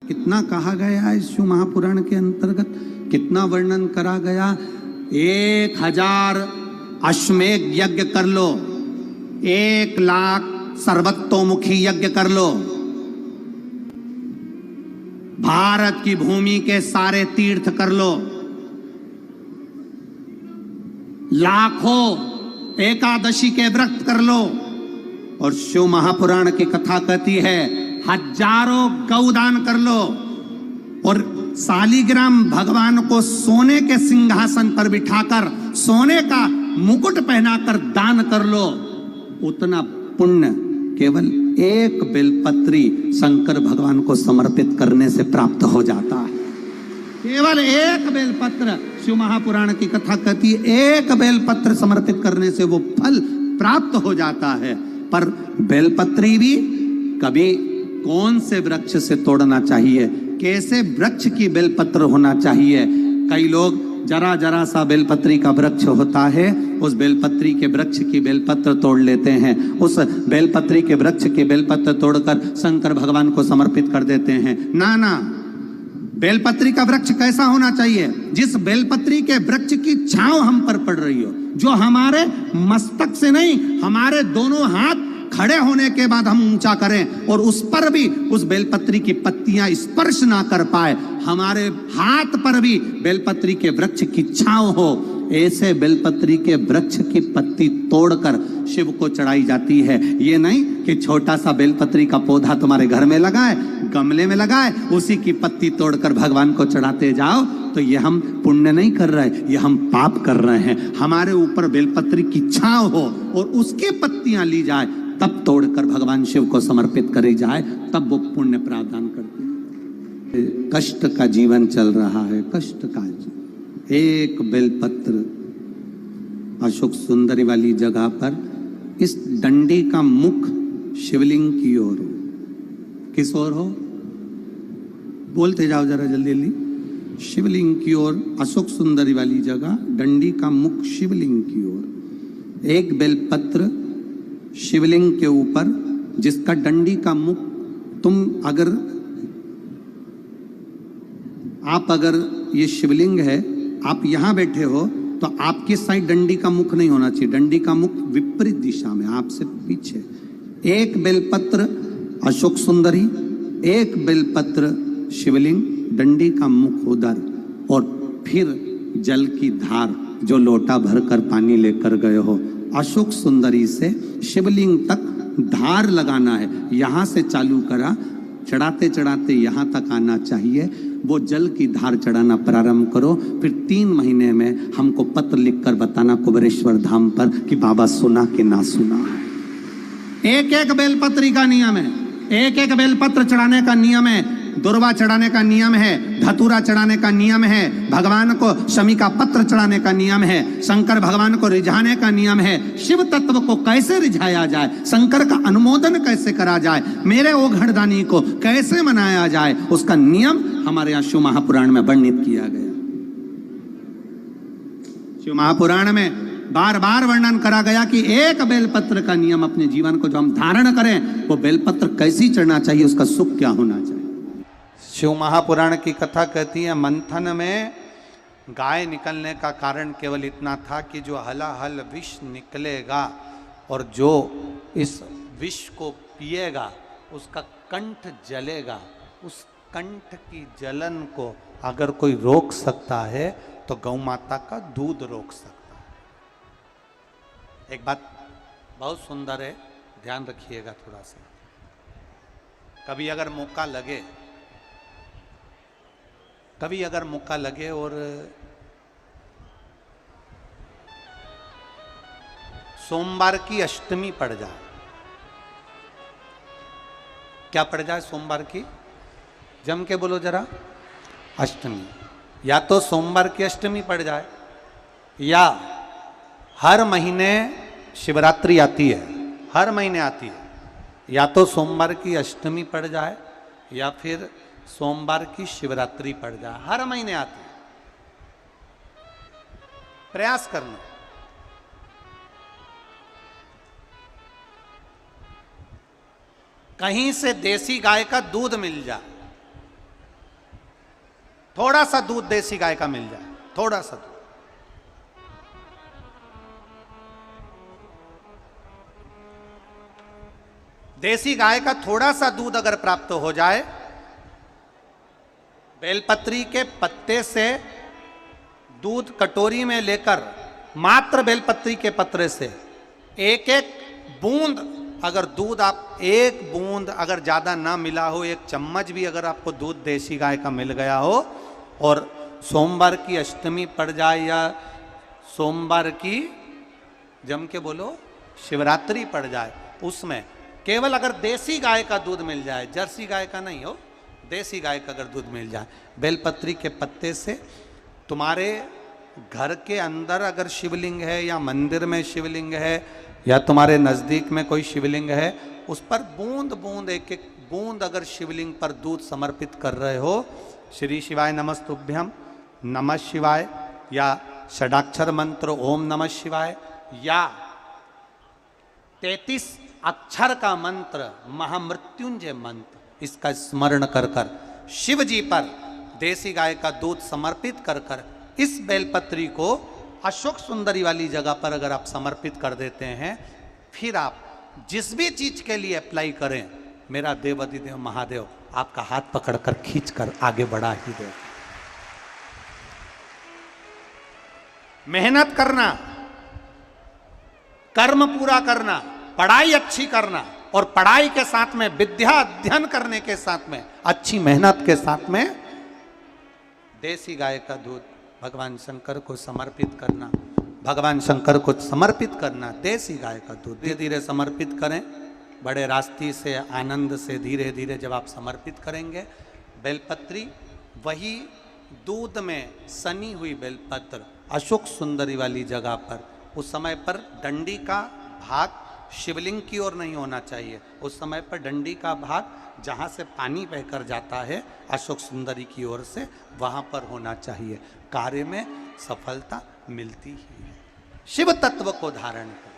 कितना कहा गया इस शिव महापुराण के अंतर्गत, कितना वर्णन करा गया। 1000 अश्वमेध यज्ञ कर लो, 1,00,000 सर्वतोमुखी यज्ञ कर लो, भारत की भूमि के सारे तीर्थ कर लो, लाखों एकादशी के व्रत कर लो, और शिव महापुराण की कथा कहती है हजारों गौदान कर लो, और शालिग्राम भगवान को सोने के सिंहासन पर बिठाकर सोने का मुकुट पहनाकर दान कर लो। उतना पुण्य केवल एक बेलपत्री शंकर भगवान को समर्पित करने से प्राप्त हो जाता है। केवल एक बेलपत्र, शिव महापुराण की कथा कहती है एक बेलपत्र समर्पित करने से वो फल प्राप्त हो जाता है। पर बेलपत्री भी कभी कौन से वृक्ष से तोड़ना चाहिए, कैसे वृक्ष की बेलपत्र होना चाहिए। कई लोग जरा जरा सा बेलपत्री का वृक्ष होता है, उस बेलपत्री के वृक्ष की बेलपत्र तोड़ लेते हैं, उस बेलपत्री के वृक्ष की बेलपत्र तोड़कर शंकर भगवान को समर्पित कर देते हैं। ना ना, बेलपत्री का वृक्ष कैसा होना चाहिए, जिस बेलपत्री के वृक्ष की छांव हम पर पड़ रही हो, जो हमारे मस्तक से नहीं, हमारे दोनों हाथ खड़े होने के बाद हम ऊंचा करें और उस पर भी उस बेलपत्री की पत्तियां स्पर्श ना कर पाए, हमारे हाथ पर भी बेलपत्री के वृक्ष की छांव हो। ऐसे बेलपत्री के वृक्ष की पत्ती तोड़कर शिव को चढ़ाई जाती है। ये नहीं कि छोटा सा बेलपत्री का पौधा तुम्हारे घर में लगाए, गमले में लगाए, उसी की पत्ती तोड़कर भगवान को चढ़ाते जाओ, तो ये हम पुण्य नहीं कर रहे, ये हम पाप कर रहे हैं। हमारे ऊपर बेलपत्री की छांव हो और उसकी पत्तियां ली जाए, तब तोड़कर भगवान शिव को समर्पित करी जाए, तब वो पुण्य प्रावधान करते हैं। कष्ट का जीवन चल रहा है, कष्ट का जीवन। एक बेलपत्र अशोक सुंदरी वाली जगह पर इस डंडी का मुख शिवलिंग की ओर हो। किस ओर हो? बोलते जाओ जरा जल्दी जल्दी। शिवलिंग की ओर, अशोक सुंदरी वाली जगह, डंडी का मुख शिवलिंग की ओर। एक बेलपत्र शिवलिंग के ऊपर, जिसका डंडी का मुख, तुम अगर ये शिवलिंग है, आप यहां बैठे हो, तो आपकी साइड डंडी का मुख नहीं होना चाहिए, डंडी का मुख विपरीत दिशा में, आपसे पीछे। एक बेलपत्र अशोक सुंदरी, एक बेलपत्र शिवलिंग, डंडी का मुख उधर, और फिर जल की धार, जो लोटा भरकर पानी लेकर गए हो, अशोक सुंदरी से शिवलिंग तक धार लगाना है। यहां से चालू करा, चढ़ाते चढ़ाते यहां तक आना चाहिए। वो जल की धार चढ़ाना प्रारंभ करो। फिर 3 महीने में हमको पत्र लिखकर बताना कुबेरेश्वर धाम पर कि बाबा सुना कि ना सुना। एक एक बेलपत्री का नियम है, एक एक बेलपत्र चढ़ाने का नियम है, दुर्वा चढ़ाने का नियम है, धतूरा चढ़ाने का नियम है, भगवान को शमी का पत्र चढ़ाने का नियम है, शंकर भगवान को रिझाने का नियम है। शिव तत्व को कैसे रिझाया जाए, शंकर का अनुमोदन कैसे करा जाए, मेरे ओघड़दानी को कैसे मनाया जाए, उसका नियम हमारे यहाँ शिव महापुराण में वर्णित किया गया। शिव महापुराण में बार बार वर्णन करा गया कि एक बेलपत्र का नियम, अपने जीवन को जो हम धारण करें, वो बेलपत्र कैसी चढ़ना चाहिए, उसका सुख क्या होना चाहिए। शिव महापुराण की कथा कहती है, मंथन में गाय निकलने का कारण केवल इतना था कि जो हलाहल विष निकलेगा और जो इस विष को पिएगा उसका कंठ जलेगा। उस कंठ की जलन को अगर कोई रोक सकता है तो गौ माता का दूध रोक सकता है। एक बात बहुत सुंदर है, ध्यान रखिएगा थोड़ा सा। कभी अगर मौका लगे और सोमवार की अष्टमी पड़ जाए, क्या पड़ जाए सोमवार की, जम के बोलो जरा, अष्टमी। या तो सोमवार की अष्टमी पड़ जाए, या हर महीने शिवरात्रि आती है, हर महीने आती है, या तो सोमवार की अष्टमी पड़ जाए या फिर सोमवार की शिवरात्रि पड़ जाए, हर महीने आती है। प्रयास करना। कहीं से देसी गाय का दूध मिल जाए, थोड़ा सा दूध देसी गाय का मिल जाए, थोड़ा सा दूध। देसी गाय का थोड़ा सा दूध अगर प्राप्त हो जाए, बेलपत्री के पत्ते से दूध कटोरी में लेकर, मात्र बेलपत्री के पत्रे से एक एक बूंद अगर दूध, आप एक बूंद अगर ज्यादा ना मिला हो, एक चम्मच भी अगर आपको दूध देसी गाय का मिल गया हो, और सोमवार की अष्टमी पड़ जाए या सोमवार की, जम के बोलो, शिवरात्रि पड़ जाए, उसमें केवल अगर देसी गाय का दूध मिल जाए, जर्सी गाय का नहीं हो, देसी गाय का अगर दूध मिल जाए, बेलपत्री के पत्ते से, तुम्हारे घर के अंदर अगर शिवलिंग है या मंदिर में शिवलिंग है या तुम्हारे नजदीक में कोई शिवलिंग है, उस पर बूंद बूंद, एक एक बूंद अगर शिवलिंग पर दूध समर्पित कर रहे हो, श्री शिवाय नमस्तुभ्यम, नमः शिवाय, या षडाक्षर मंत्र ओम नमः शिवाय, या 33 अक्षर का मंत्र महामृत्युंजय मंत्र, इसका स्मरण कर कर शिव जी पर देसी गाय का दूध समर्पित कर कर इस बेलपत्री को अशोक सुंदरी वाली जगह पर अगर आप समर्पित कर देते हैं, फिर आप जिस भी चीज के लिए अप्लाई करें, मेरा देवाधिदेव महादेव आपका हाथ पकड़कर खींचकर आगे बढ़ा ही दे। मेहनत करना, कर्म पूरा करना, पढ़ाई अच्छी करना, और पढ़ाई के साथ में विद्या अध्ययन करने के साथ में अच्छी मेहनत के साथ में देसी गाय का दूध भगवान शंकर को समर्पित करना, भगवान शंकर को समर्पित करना, देसी गाय का दूध धीरे धीरे समर्पित करें, बड़े रास्ते से, आनंद से, धीरे धीरे जब आप समर्पित करेंगे, बेलपत्री वही दूध में सनी हुई बेलपत्र अशोक सुंदरी वाली जगह पर, उस समय पर डंडी का भाग शिवलिंग की ओर नहीं होना चाहिए, उस समय पर डंडी का भाग जहाँ से पानी बहकर जाता है अशोक सुंदरी की ओर से, वहाँ पर होना चाहिए। कार्य में सफलता मिलती ही है। शिव तत्व को धारण कर